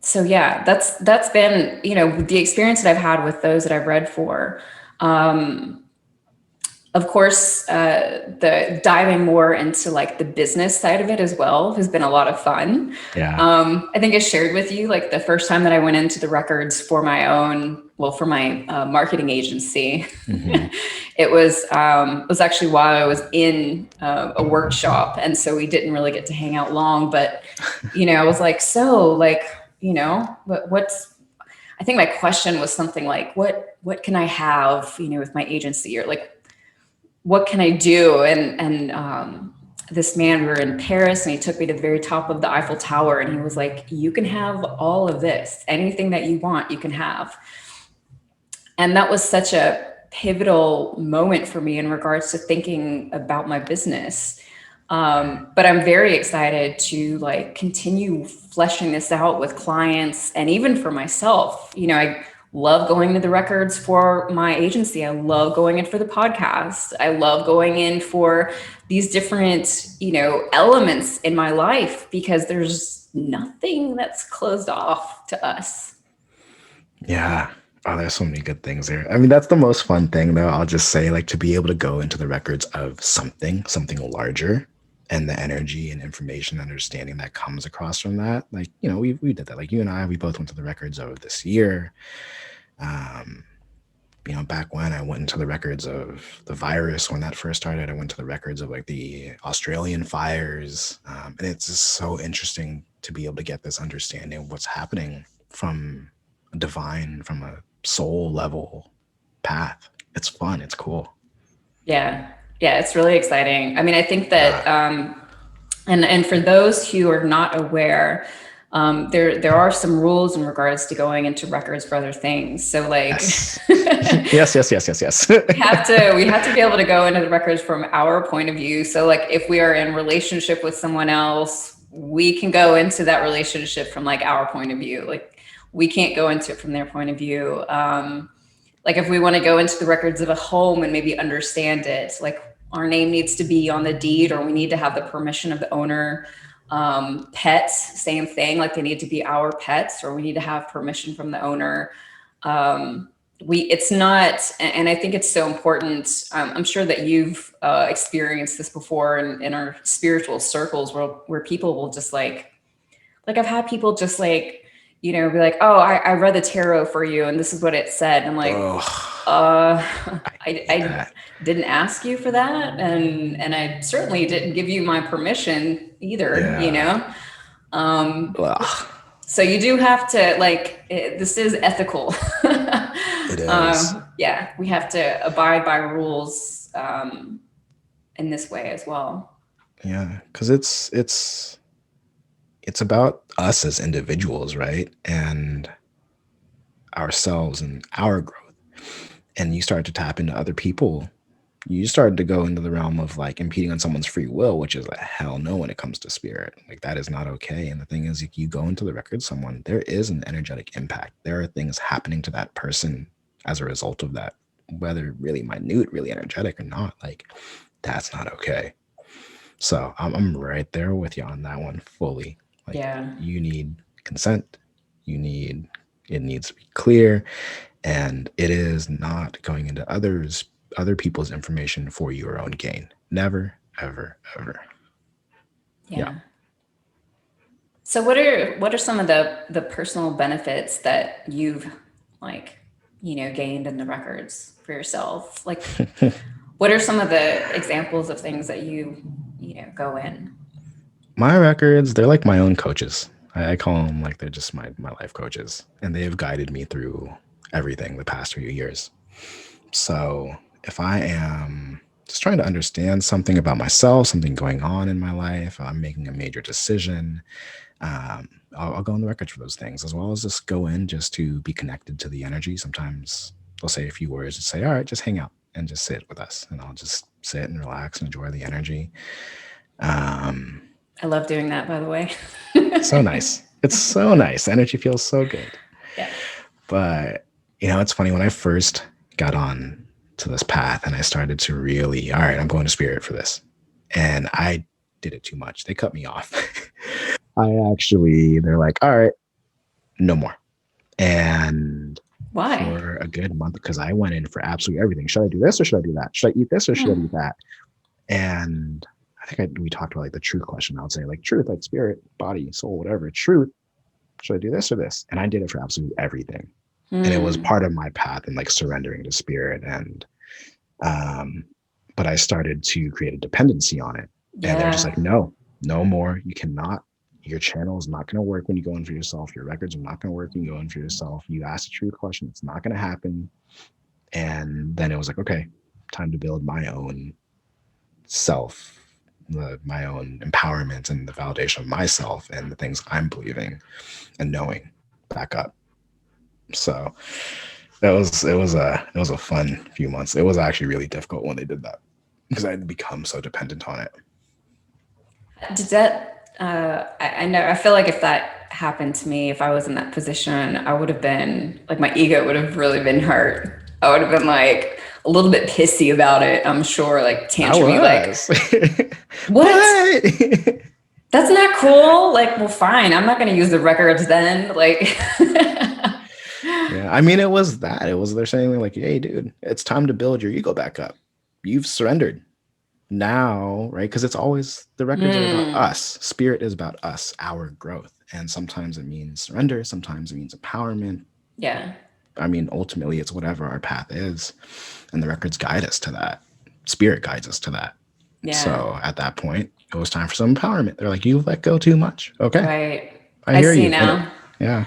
so yeah, that's been, the experience that I've had with those that I've read for. Of course, the diving more into like the business side of it as well has been a lot of fun. Yeah. I think I shared with you like the first time that I went into the records for my own, for my marketing agency. It was actually while I was in a workshop, and so we didn't really get to hang out long. But I was like, so like, what's I think my question was something like, what can I have, with my agency, or like, what can I do? And this man, we were in Paris, and he took me to the very top of the Eiffel Tower, and he was like, you can have all of this, anything that you want, you can have. And that was such a pivotal moment for me in regards to thinking about my business. But I'm very excited to like continue fleshing this out with clients, and even for myself. I love going to the records for my agency. I love going in for the podcast. I love going in for these different, elements in my life, because there's nothing that's closed off to us. Yeah. Oh, there's so many good things there. I mean, that's the most fun thing, though. I'll just say, like, to be able to go into the records of something larger, and the energy and information understanding that comes across from that. Like, we did that. Like, you and I, we both went to the records of this year. Back when I went into the records of the virus, when that first started, I went to the records of like the Australian fires. And it's just so interesting to be able to get this understanding of what's happening from a divine, from a soul level path. It's fun. It's cool. Yeah. Yeah. It's really exciting. I mean, I think that, and for those who are not aware, there are some rules in regards to going into records for other things. So like, yes. we have to be able to go into the records from our point of view. So like, if we are in relationship with someone else, we can go into that relationship from like our point of view. Like, we can't go into it from their point of view. Like if we want to go into the records of a home and maybe understand it, like our name needs to be on the deed, or we need to have the permission of the owner. Pets, same thing, like they need to be our pets, or we need to have permission from the owner. It's not, and I think it's so important. I'm sure that you've experienced this before in our spiritual circles, where people will just like I've had people just like, be like, oh, I read the tarot for you, and this is what it said. And I'm like, I didn't ask you for that, and I certainly didn't give you my permission either. So you do have to this is ethical. It is. Yeah, we have to abide by rules in this way as well. Yeah, because it's about us as individuals, right? And ourselves and our growth. and you start to tap into other people, you started to go into the realm of like impeding on someone's free will, which is a hell no when it comes to spirit. Like that is not okay. And the thing is, if you go into the record someone, there is an energetic impact. There are things happening to that person as a result of that, whether really minute, really energetic or not. Like that's not okay. So I'm right there with you on that one fully. Like Yeah. you need consent. You need it needs to be clear, and it is not going into other people's information for your own gain. Never, ever, ever. Yeah. Yeah. So what are some of the personal benefits that you've like, gained in the records for yourself? Like what are some of the examples of things that you go in? My records, they're like my own coaches. I call them like they're just my life coaches, and they have guided me through everything the past few years. So if I am just trying to understand something about myself, something going on in my life, I'm making a major decision, I'll go on the records for those things, as well as just go in just to be connected to the energy. Sometimes they'll say a few words and say, all right, just hang out and just sit with us. And I'll just sit and relax and enjoy the energy. Um, I love doing that, by the way. so nice. It's so nice. The energy feels so good. Yeah. But, it's funny when I first got on to this path and I started to really, all right, I'm going to spirit for this. And I did it too much. They cut me off. They're like, all right, no more. And Why? for a good month, because I went in for absolutely everything. Should I do this or should I do that? Should I eat this or should I eat Hmm. that? And I think we talked about like the truth question. I would say like truth, like spirit, body, soul, whatever. Truth. Should I do this or this? And I did it for absolutely everything. And it was Hmm. part of my path in like surrendering to spirit. And um, but I started to create a dependency on it. And they're just Yeah. like, no, no more. You cannot. Your channel is not going to work when you go in for yourself. Your records are not going to work when you go in for yourself. You asked a true question. It's not going to happen. And then it was like, okay, time to build my own self, my own empowerment and the validation of myself and the things I'm believing and knowing back up. So it was a fun few months. It was actually really difficult when they did that because I'd become so dependent on it. Did that? I know. I feel like if that happened to me, if I was in that position, I would have been like my ego would have really been hurt. I would have been like a little bit pissy about it. I'm sure, like I tantrumy, like was. what? What? That's not cool. Like, well, fine. I'm not going to use the records then. Like, Yeah, I mean, it was that. It was they're saying like, "Hey, dude, it's time to build your ego back up. You've surrendered now, right? Because it's always the records are about mm, us. Spirit is about us, our growth, and sometimes it means surrender. Sometimes it means empowerment. yeah, I mean, ultimately, it's whatever our path is, and the records guide us to that. Spirit guides us to that. yeah, So at that point, it was time for some empowerment. They're like, "You've let go too much." Okay, right. I I hear see you. And it, now. yeah,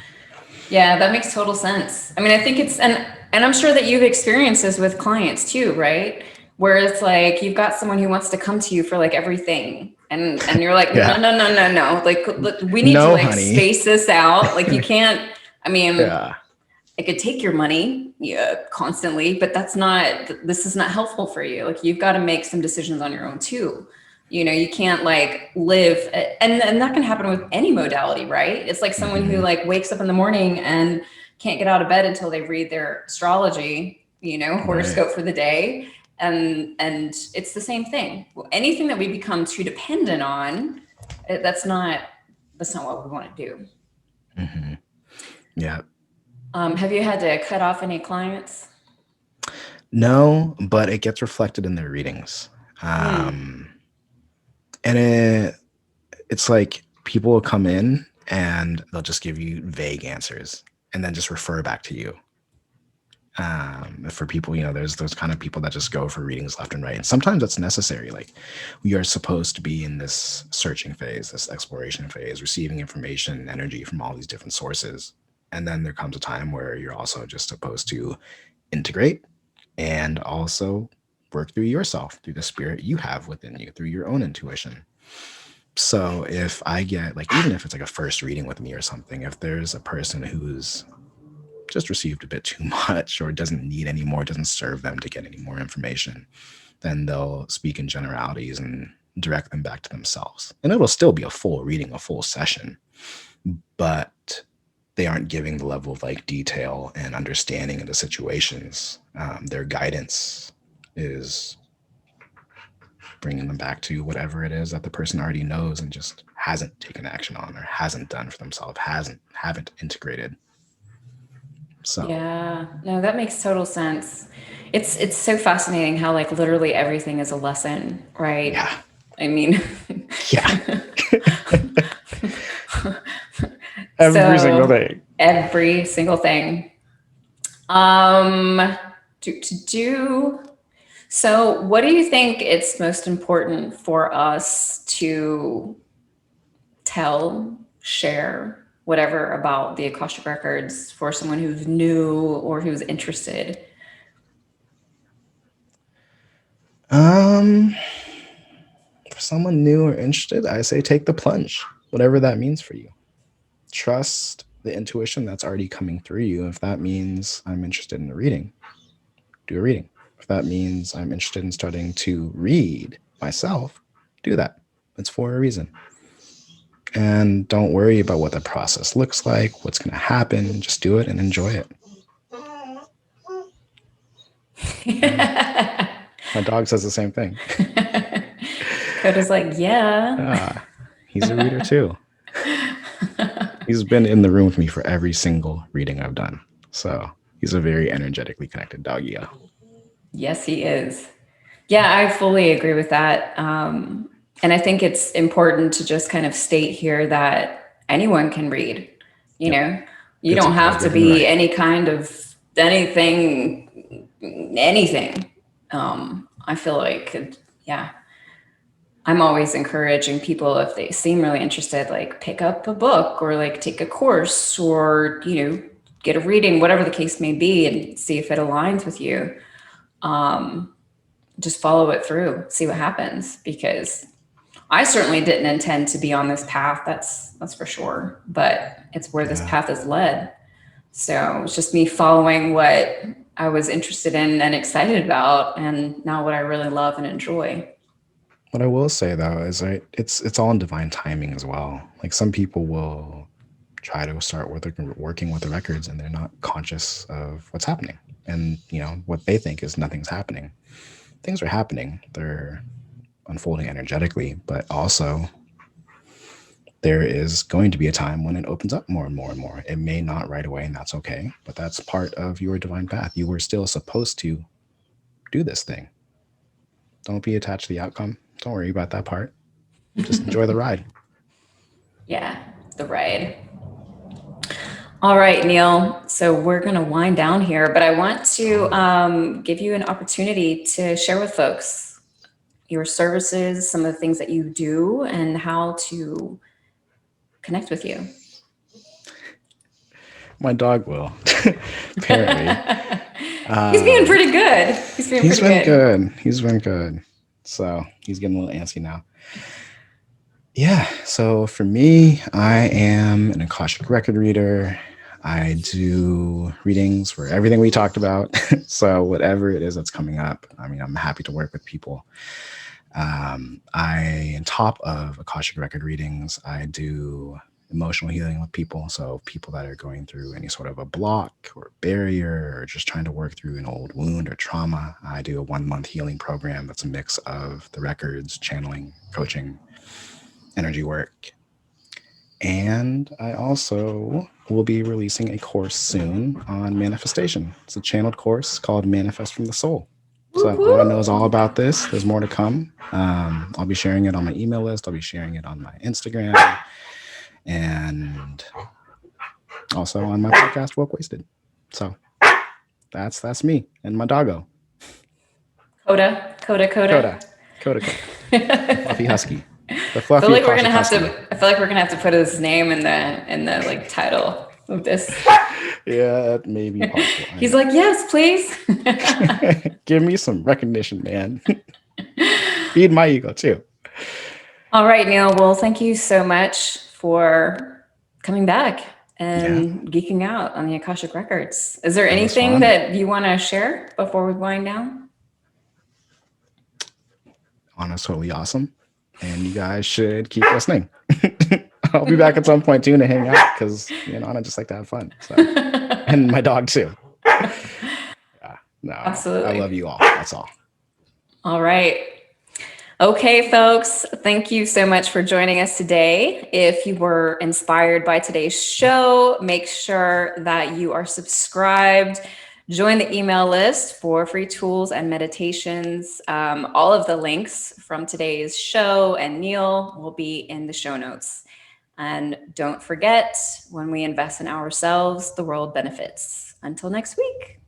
Yeah, that makes total sense. I mean, I think it's and I'm sure that you've experienced this with clients too, right? Where it's like you've got someone who wants to come to you for like everything. And you're like, no, yeah. no, no, no, no. Like look, we need to No, like honey. space this out. Like you can't, I mean, Yeah. I could take your money, yeah, constantly, but this is not helpful for you. Like you've got to make some decisions on your own too. You can't like live, and that can happen with any modality, right? It's like someone who Mm-hmm. like wakes up in the morning and can't get out of bed until they read their astrology, Right. horoscope for the day. And it's the same thing. Anything that we become too dependent on, that's not what we want to do. Mm-hmm. Yeah. Have you had to cut off any clients? No, but it gets reflected in their readings. Hmm. Um, and it's like people will come in and they'll just give you vague answers and then just refer back to you. For people, there's those kind of people that just go for readings left and right. And sometimes that's necessary. Like we are supposed to be in this searching phase, this exploration phase, receiving information and energy from all these different sources. And then there comes a time where you're also just supposed to integrate and also work through yourself, through the spirit you have within you, through your own intuition. So if I get like, even if it's like a first reading with me or something, if there's a person who's just received a bit too much or doesn't need any more, doesn't serve them to get any more information, then they'll speak in generalities and direct them back to themselves. And it'll still be a full reading, a full session, but they aren't giving the level of like detail and understanding of the situations. Their guidance is bringing them back to whatever it is that the person already knows and just hasn't taken action on or hasn't done for themselves, haven't integrated. So Yeah, no, that makes total sense. It's so fascinating how like literally everything is a lesson, right? yeah, I mean, yeah. Every single thing. Every single thing. Um, do. So, what do you think it's most important for us to tell, share, whatever about the Akashic Records for someone who's new or who's interested? For someone new or interested, I say take the plunge, whatever that means for you. Trust the intuition that's already coming through you. If that means I'm interested in a reading, do a reading. If that means I'm interested in starting to read myself, do that. It's for a reason. And don't worry about what the process looks like, what's going to happen. Just do it and enjoy it. My dog says the same thing. Coda's like, yeah. He's a reader too. He's been in the room with me for every single reading I've done. So he's a very energetically connected doggy. Yes, he is. Yeah, I fully agree with that. And I think it's important to just kind of state here that anyone can read. You know, you don't have to be any kind of anything. I feel like, yeah, I'm always encouraging people, if they seem really interested, like pick up a book or like take a course or, get a reading, whatever the case may be, and see if it aligns with you. Just follow it through, see what happens, because I certainly didn't intend to be on this path. That's for sure. But it's where this path is led. So it's just me following what I was interested in and excited about, and now what I really love and enjoy. What I will say though is it's all in divine timing as well. Like some people will try to start working with the records and they're not conscious of what's happening. And what they think is nothing's happening. Things are happening. They're unfolding energetically, but also there is going to be a time when it opens up more and more and more. It may not right away, and that's okay, but that's part of your divine path. You were still supposed to do this thing. Don't be attached to the outcome. Don't worry about that part. Just enjoy the ride. Yeah, the ride. All right, Neil. So we're going to wind down here, but I want to give you an opportunity to share with folks your services, some of the things that you do, and how to connect with you. My dog will, apparently. He's being pretty good. He's been good. So he's getting a little antsy now. Yeah. So for me, I am an Akashic record reader. I do readings for everything we talked about. So whatever it is that's coming up, I'm happy to work with people. On top of Akashic record readings, I do emotional healing with people. So people that are going through any sort of a block or barrier or just trying to work through an old wound or trauma, I do a 1-month healing program that's a mix of the records, channeling, coaching, energy work. And I also will be releasing a course soon on manifestation. It's a channeled course called Manifest from the Soul. So if anyone knows all about this, there's more to come. I'll be sharing it on my email list. I'll be sharing it on my Instagram and also on my podcast, Woke Wasted. So that's me and my doggo. Coda. Fluffy Husky. I feel like we're gonna have to put his name in the like title of this. Yeah, that may be possible. He's like, yes, please. Give me some recognition, man. Feed my ego too. All right, Neil. Well, thank you so much for coming back and geeking out on the Akashic Records. Is there That was anything fun. that you want to share before we wind down? Ahna's totally awesome, and you guys should keep listening. I'll be back at some point too to hang out because me and Ahna just like to have fun. So. And my dog too. Yeah, no, Absolutely. I love you all. That's all. All right. Okay, folks, thank you so much for joining us today. If you were inspired by today's show, make sure that you are subscribed. Join the email list for free tools and meditations. All of the links from today's show and Neil will be in the show notes. And don't forget, when we invest in ourselves, the world benefits. Until next week.